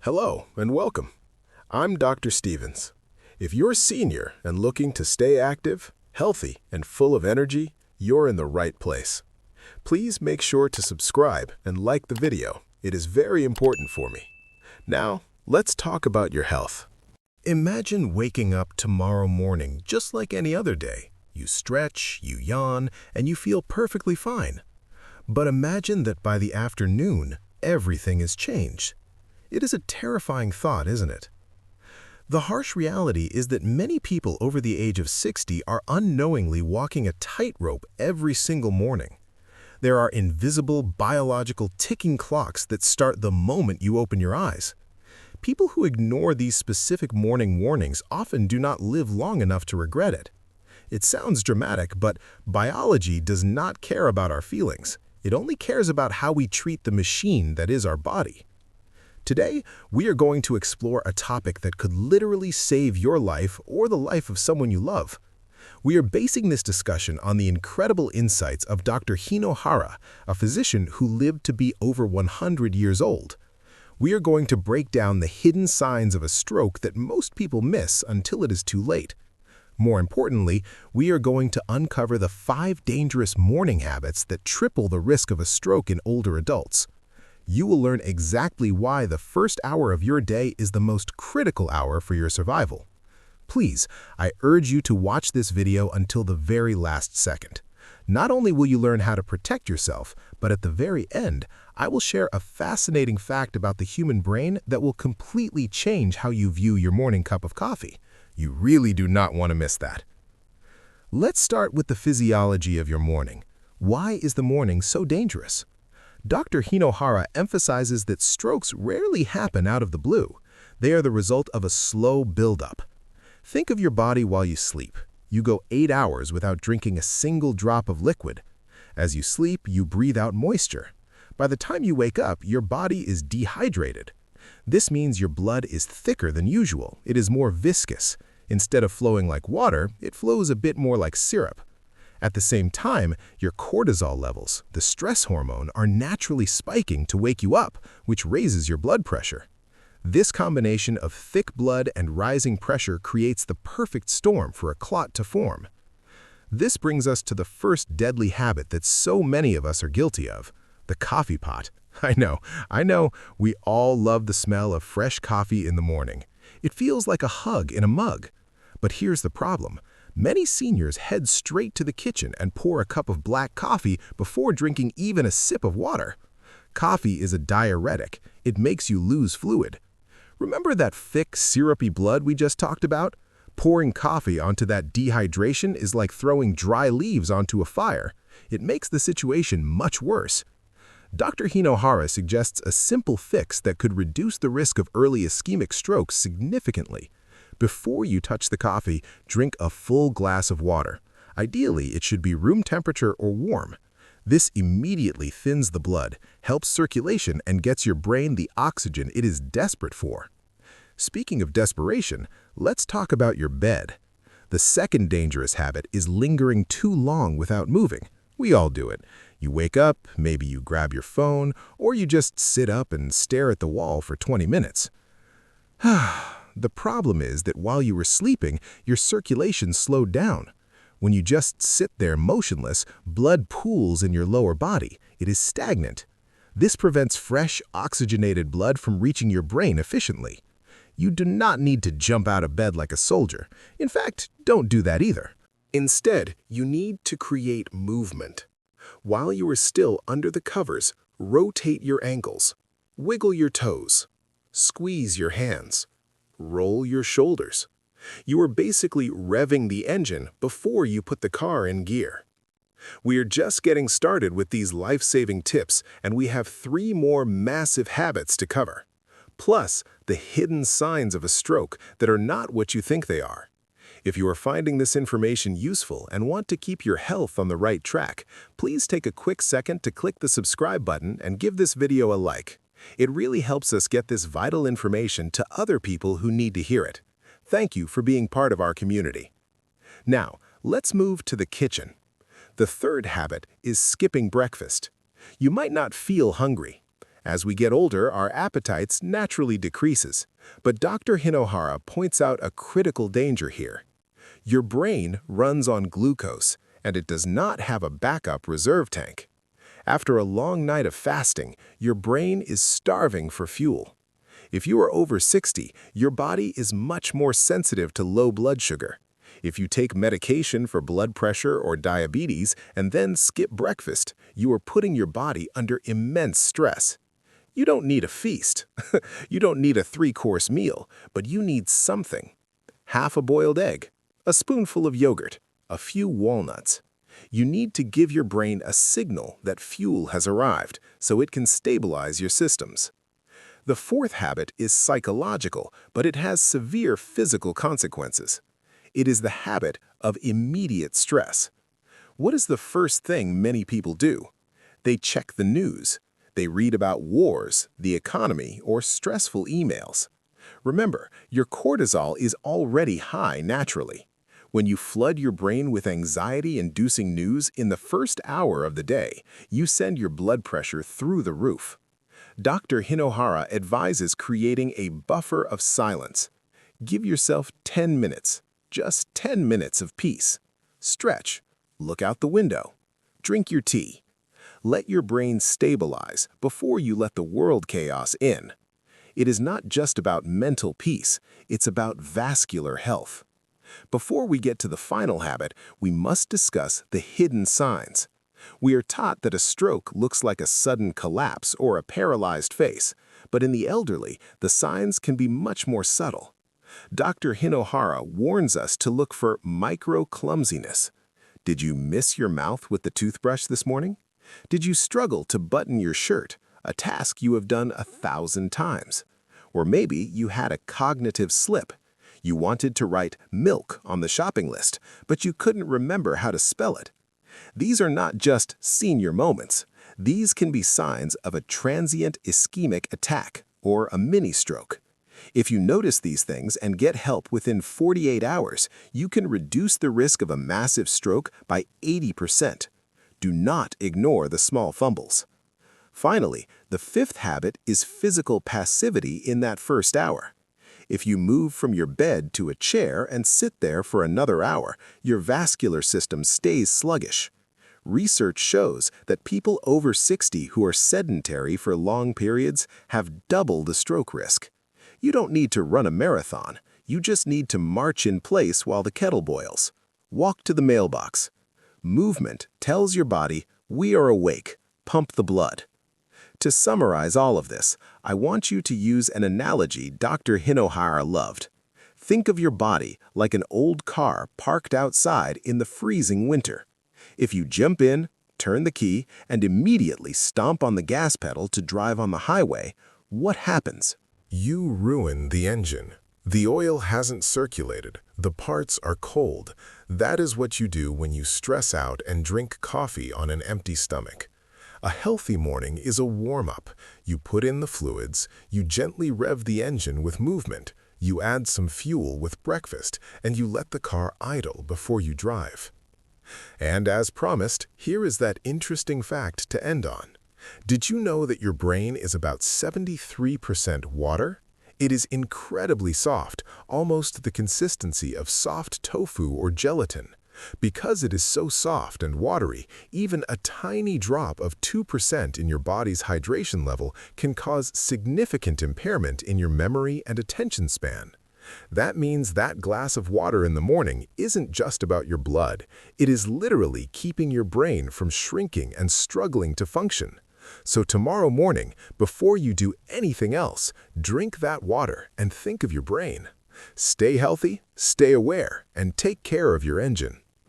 Hello and welcome. I'm Dr. Stevens. If you're a senior and looking to stay active, healthy, and full of energy, you're in the right place. Please make sure to subscribe and like the video. It is very important for me. Now, let's talk about your health. Imagine waking up tomorrow morning just like any other day. You stretch, you yawn, and you feel perfectly fine. But imagine that by the afternoon, everything has changed. It is a terrifying thought, isn't it? The harsh reality is that many people over the age of 60 are unknowingly walking a tightrope every single morning. There are invisible biological ticking clocks that start the moment you open your eyes. People who ignore these specific morning warnings often do not live long enough to regret it. It sounds dramatic, but biology does not care about our feelings. It only cares about how we treat the machine that is our body. Today, we are going to explore a topic that could literally save your life or the life of someone you love. We are basing this discussion on the incredible insights of Dr. Hinohara, a physician who lived to be over 100 years old. We are going to break down the hidden signs of a stroke that most people miss until it is too late. More importantly, we are going to uncover the 5 dangerous morning habits that triple the risk of a stroke in older adults. You will learn exactly why the first hour of your day is the most critical hour for your survival. Please, I urge you to watch this video until the very last second. Not only will you learn how to protect yourself, but at the very end, I will share a fascinating fact about the human brain that will completely change how you view your morning cup of coffee. You really do not want to miss that. Let's start with the physiology of your morning. Why is the morning so dangerous? Dr. Hinohara emphasizes that strokes rarely happen out of the blue. They are the result of a slow buildup. Think of your body while you sleep. You go 8 hours without drinking a single drop of liquid. As you sleep, you breathe out moisture. By the time you wake up, your body is dehydrated. This means your blood is thicker than usual. It is more viscous. Instead of flowing like water, it flows a bit more like syrup. At the same time, your cortisol levels, the stress hormone, are naturally spiking to wake you up, which raises your blood pressure. This combination of thick blood and rising pressure creates the perfect storm for a clot to form. This brings us to the first deadly habit that so many of us are guilty of, the coffee pot. I know, we all love the smell of fresh coffee in the morning. It feels like a hug in a mug. But here's the problem. Many seniors head straight to the kitchen and pour a cup of black coffee before drinking even a sip of water. Coffee is a diuretic. It makes you lose fluid. Remember that thick, syrupy blood we just talked about? Pouring coffee onto that dehydration is like throwing dry leaves onto a fire. It makes the situation much worse. Dr. Hinohara suggests a simple fix that could reduce the risk of early ischemic strokes significantly. Before you touch the coffee, drink a full glass of water. Ideally, it should be room temperature or warm. This immediately thins the blood, helps circulation, and gets your brain the oxygen it is desperate for. Speaking of desperation, let's talk about your bed. The second dangerous habit is lingering too long without moving. We all do it. You wake up, maybe you grab your phone, or you just sit up and stare at the wall for 20 minutes. The problem is that while you were sleeping, your circulation slowed down. When you just sit there motionless, blood pools in your lower body. It is stagnant. This prevents fresh, oxygenated blood from reaching your brain efficiently. You do not need to jump out of bed like a soldier. In fact, don't do that either. Instead, you need to create movement. While you are still under the covers, rotate your ankles, wiggle your toes, squeeze your hands. Roll your shoulders. You are basically revving the engine before you put the car in gear. We are just getting started with these life-saving tips, and we have 3 more massive habits to cover. Plus, the hidden signs of a stroke that are not what you think they are. If you are finding this information useful and want to keep your health on the right track, please take a quick second to click the subscribe button and give this video a like. It really helps us get this vital information to other people who need to hear it. Thank you for being part of our community. Now, let's move to the kitchen. The third habit is skipping breakfast. You might not feel hungry. As we get older, our appetites naturally decreases. But Dr. Hinohara points out a critical danger here. Your brain runs on glucose, and it does not have a backup reserve tank. After a long night of fasting, your brain is starving for fuel. If you are over 60, your body is much more sensitive to low blood sugar. If you take medication for blood pressure or diabetes and then skip breakfast, you are putting your body under immense stress. You don't need a feast. You don't need a 3-course meal, but you need something. Half a boiled egg, a spoonful of yogurt, a few walnuts. You need to give your brain a signal that fuel has arrived so it can stabilize your systems. The fourth habit is psychological, but it has severe physical consequences. It is the habit of immediate stress. What is the first thing many people do? They check the news. They read about wars, the economy, or stressful emails. Remember, your cortisol is already high naturally. When you flood your brain with anxiety-inducing news in the first hour of the day, you send your blood pressure through the roof. Dr. Hinohara advises creating a buffer of silence. Give yourself 10 minutes, just 10 minutes of peace. Stretch, look out the window, drink your tea. Let your brain stabilize before you let the world chaos in. It is not just about mental peace, it's about vascular health. Before we get to the final habit, we must discuss the hidden signs. We are taught that a stroke looks like a sudden collapse or a paralyzed face, but in the elderly, the signs can be much more subtle. Dr. Hinohara warns us to look for micro-clumsiness. Did you miss your mouth with the toothbrush this morning? Did you struggle to button your shirt, a task you have done 1,000 times? Or maybe you had a cognitive slip. You wanted to write milk on the shopping list, but you couldn't remember how to spell it. These are not just senior moments. These can be signs of a transient ischemic attack or a mini-stroke. If you notice these things and get help within 48 hours, you can reduce the risk of a massive stroke by 80%. Do not ignore the small fumbles. Finally, the fifth habit is physical passivity in that first hour. If you move from your bed to a chair and sit there for another hour, your vascular system stays sluggish. Research shows that people over 60 who are sedentary for long periods have double the stroke risk. You don't need to run a marathon. You just need to march in place while the kettle boils. Walk to the mailbox. Movement tells your body, we are awake, pump the blood. To summarize all of this, I want you to use an analogy Dr. Hinohara loved. Think of your body like an old car parked outside in the freezing winter. If you jump in, turn the key, and immediately stomp on the gas pedal to drive on the highway, what happens? You ruin the engine. The oil hasn't circulated. The parts are cold. That is what you do when you stress out and drink coffee on an empty stomach. A healthy morning is a warm-up. You put in the fluids, you gently rev the engine with movement, you add some fuel with breakfast, and you let the car idle before you drive. And as promised, here is that interesting fact to end on. Did you know that your brain is about 73% water? It is incredibly soft, almost the consistency of soft tofu or gelatin. Because it is so soft and watery, even a tiny drop of 2% in your body's hydration level can cause significant impairment in your memory and attention span. That means that glass of water in the morning isn't just about your blood. It is literally keeping your brain from shrinking and struggling to function. So tomorrow morning, before you do anything else, drink that water and think of your brain. Stay healthy, stay aware, and take care of your engine.